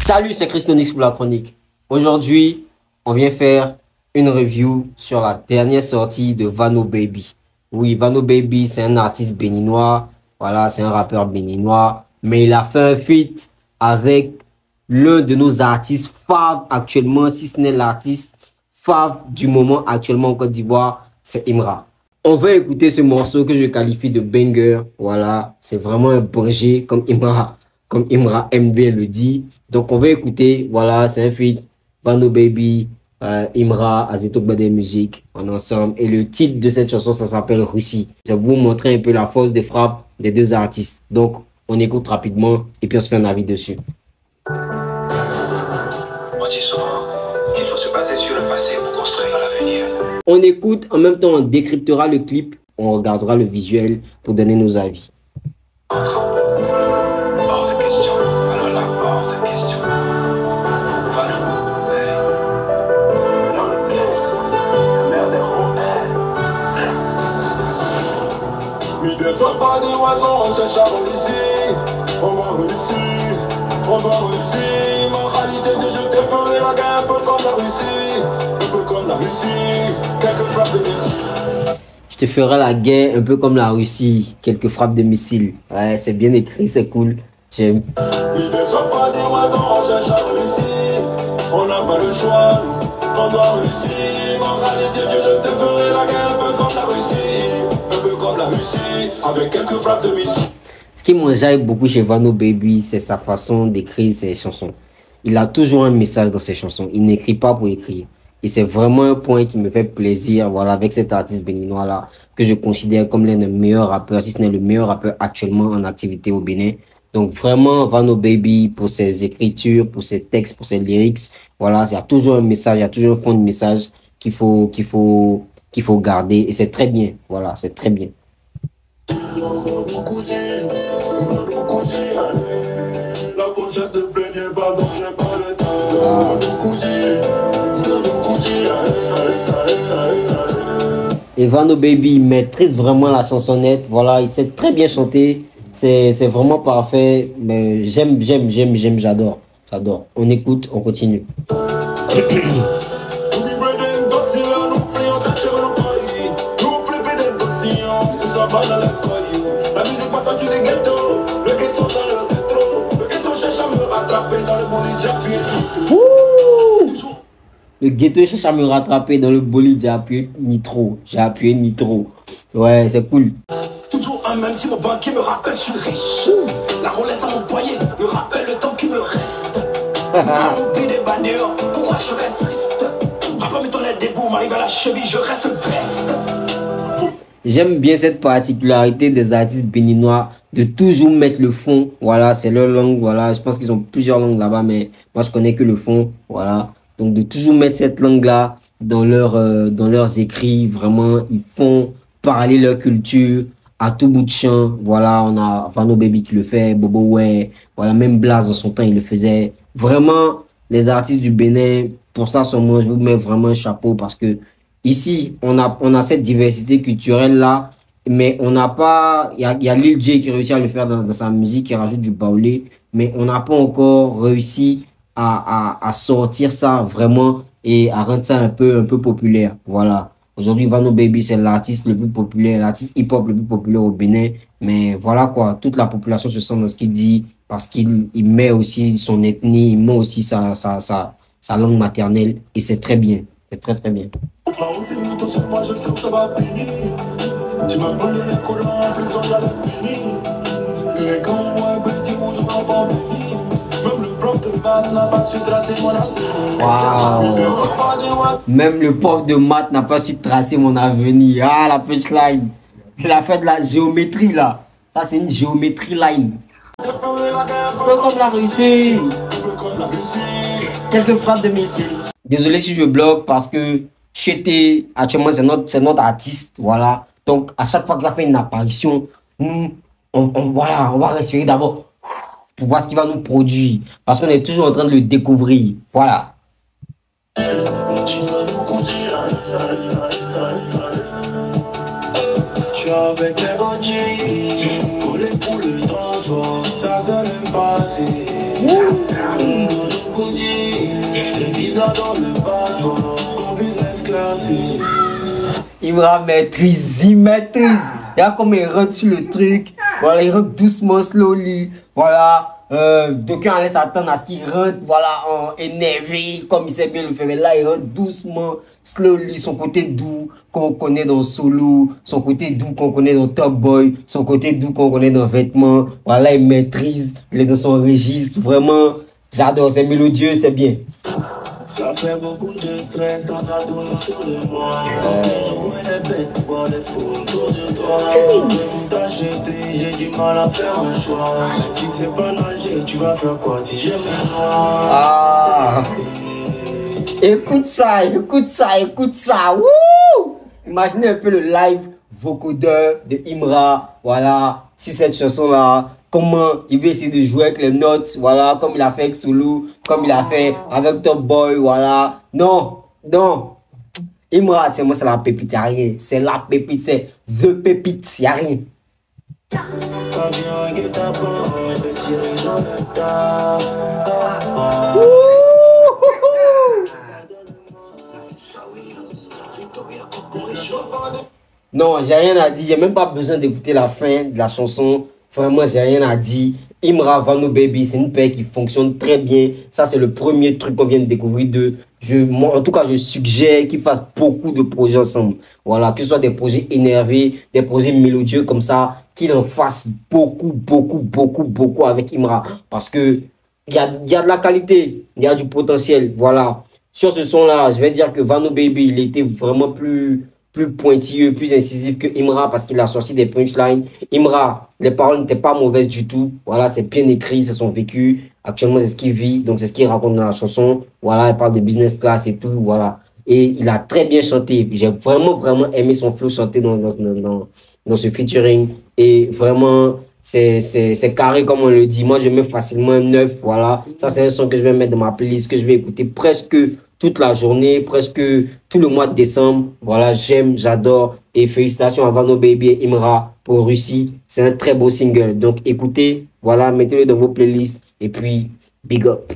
Salut, c'est Christonix pour la chronique. Aujourd'hui, on vient faire une review sur la dernière sortie de Vano Baby. Oui, Vano Baby, c'est un artiste béninois. Voilà, c'est un rappeur béninois. Mais il a fait un feat avec l'un de nos artistes faves actuellement, si ce n'est l'artiste fave du moment actuellement en Côte d'Ivoire, c'est Imra. On va écouter ce morceau que je qualifie de banger. Voilà, c'est vraiment un banger comme Imra MB le dit. Donc on va écouter, voilà, c'est un feat, Vano Baby, Imra, Azeto Bade Music, en ensemble. Et le titre de cette chanson, ça s'appelle Russie. Ça va vous montrer un peu la force des frappes des deux artistes. Donc on écoute rapidement et puis on se fait un avis dessus. On dit souvent qu'il faut se baser sur le passé pour construire l'avenir. On écoute, en même temps on décryptera le clip, on regardera le visuel pour donner nos avis. Hors de question. Alors là, hors de question. Voilà. L'enquête, la mère des Romains. Mais des soldats des oiseaux, on cherche à réussir. On va réussir, on doit réussir. Ma réalité de je te ferai la guerre, un peu comme la Russie. Un peu comme la Russie, quelques frappes de missile. Je te ferai la guerre un peu comme la Russie, quelques frappes de missiles. Ouais, c'est bien écrit, c'est cool. J'aime. Mais des soldats des oiseaux, on cherche à réussir. On n'a pas le choix, nous, on doit réussir. Ma réalité de je te ferai la guerre, un peu comme la Russie. Un peu comme la Russie, avec quelques frappes de missile. Ce qui m'enjaille beaucoup chez Vano Baby, c'est sa façon d'écrire ses chansons. Il a toujours un message dans ses chansons. Il n'écrit pas pour écrire. Et c'est vraiment un point qui me fait plaisir, voilà, avec cet artiste béninois-là, que je considère comme l'un des meilleurs rappeurs, si ce n'est le meilleur rappeur actuellement en activité au Bénin. Donc vraiment, Vano Baby, pour ses écritures, pour ses textes, pour ses lyrics, voilà, il y a toujours un message, il y a toujours un fond de message qu'il faut garder. Et c'est très bien, voilà, c'est très bien. Et Vano Baby maîtrise vraiment la chansonnette. Voilà, il sait très bien chanter. C'est vraiment parfait. Mais j'aime, j'adore. J'adore. On écoute, on continue. La musique passe du ghetto, le ghetto dans le rétro, le ghetto cherche à me rattraper dans le bolide, j'ai appuyé nitro. Le ghetto cherche à me rattraper dans le bolide, j'ai appuyé nitro. Ouais, c'est cool. Toujours un même si mon banquier me rappelle, je suis riche. La Rolex à mon poignet me rappelle le temps qui me reste. On oublie des bandeurs, pourquoi je reste triste? Papa me tourne des bouts, m'arrive à la cheville, je reste best. J'aime bien cette particularité des artistes béninois de toujours mettre le fond. Voilà, c'est leur langue. Voilà, je pense qu'ils ont plusieurs langues là-bas, mais moi je connais que le fond. Voilà, donc de toujours mettre cette langue-là dans leurs écrits. Vraiment, ils font parler leur culture à tout bout de champ. Voilà, on a Vano Baby qui le fait, Bobo Ouais. Voilà, même Blaze dans son temps il le faisait. Vraiment, les artistes du Bénin, pour ça, moi je vous mets vraiment un chapeau parce que ici, on a cette diversité culturelle-là, mais on n'a pas... Il y a Lil J qui réussit à le faire dans sa musique, qui rajoute du baoulé, mais on n'a pas encore réussi à sortir ça vraiment et à rendre ça un peu populaire. Voilà. Aujourd'hui, Vano Baby, c'est l'artiste le plus populaire, l'artiste hip-hop le plus populaire au Bénin. Mais voilà quoi, toute la population se sent dans ce qu'il dit parce qu'il met aussi son ethnie, il met aussi sa langue maternelle et c'est très bien. C'est très très bien. Wow. Même le prof de maths n'a pas su tracer mon avenir. Ah, la punchline. Il a fait de la géométrie là. Ça, c'est une géométrie line. Un peu comme la Russie. Quelques frappes de missiles. Désolé si je bloque parce que Chété, actuellement, c'est notre artiste. Voilà. Donc, à chaque fois qu'il va faire une apparition, nous, voilà, on va respirer d'abord pour voir ce qu'il va nous produire. Parce qu'on est toujours en train de le découvrir. Voilà. Tu avec les bandits, pour le transport, ça c'est le passé. beaucoup dit. Le visa dans le passeport, en business class. Imra maîtrise, il maîtrise. Regarde comment il rentre sur le truc. Voilà, il rentre doucement, slowly. Voilà. D'aucuns laisse attendre à ce qu'il rentre, voilà, en énervé, comme il sait bien le faire. Mais là, il rentre doucement, slowly, son côté doux qu'on connaît dans Solo, son côté doux qu'on connaît dans Top Boy, son côté doux qu'on connaît dans Vêtements. Voilà, il maîtrise, il est dans son registre. Vraiment, j'adore, c'est mélodieux, c'est bien. Ça fait beaucoup de stress quand ça tourne autour de moi. Jouer les bêtes pour voir les fous autour de toi. Je peux tout acheter, j'ai du mal à faire un choix. Tu sais pas nager, tu vas faire quoi si je me noie? Ah! Écoute ça, écoute ça, écoute ça. Wouh! Imaginez un peu le live vocodeur de Imra, voilà, sur cette chanson-là. Comment il va essayer de jouer avec les notes, voilà, comme il a fait avec Solo, comme il a fait avec Top Boy, voilà. Non, non. Imra, tiens, moi, c'est la pépite, y'a rien. C'est la pépite, c'est the pépite, y'a rien. Ça vient avec ta peau, je vais tirer dans le tas. Non, j'ai rien à dire, j'ai même pas besoin d'écouter la fin de la chanson. Vraiment, j'ai rien à dire. Imra, Vano Baby, c'est une paire qui fonctionne très bien. Ça, c'est le premier truc qu'on vient de découvrir d'eux. Moi, en tout cas, je suggère qu'ils fassent beaucoup de projets ensemble. Voilà, que ce soit des projets énervés, des projets mélodieux comme ça, qu'ils en fassent beaucoup, beaucoup, beaucoup, beaucoup avec Imra. Parce que il y a de la qualité, il y a du potentiel. Voilà. Sur ce son-là, je vais dire que Vano Baby, il était vraiment plus pointilleux, plus incisif que Imra parce qu'il a sorti des punchlines. Imra, les paroles n'étaient pas mauvaises du tout. Voilà, c'est bien écrit, c'est son vécu. Actuellement, c'est ce qu'il vit, donc c'est ce qu'il raconte dans la chanson. Voilà, il parle de business class et tout, voilà. Et il a très bien chanté. J'ai vraiment, vraiment aimé son flow chanté dans ce featuring. Et vraiment, c'est carré comme on le dit. Moi, je mets facilement un 9, voilà. Ça, c'est un son que je vais mettre dans ma playlist, que je vais écouter presque toute la journée, presque tout le mois de décembre. Voilà, j'aime, j'adore. Et félicitations à Vano Baby et Imra pour Russie. C'est un très beau single. Donc écoutez, voilà, mettez-le dans vos playlists. Et puis, big up.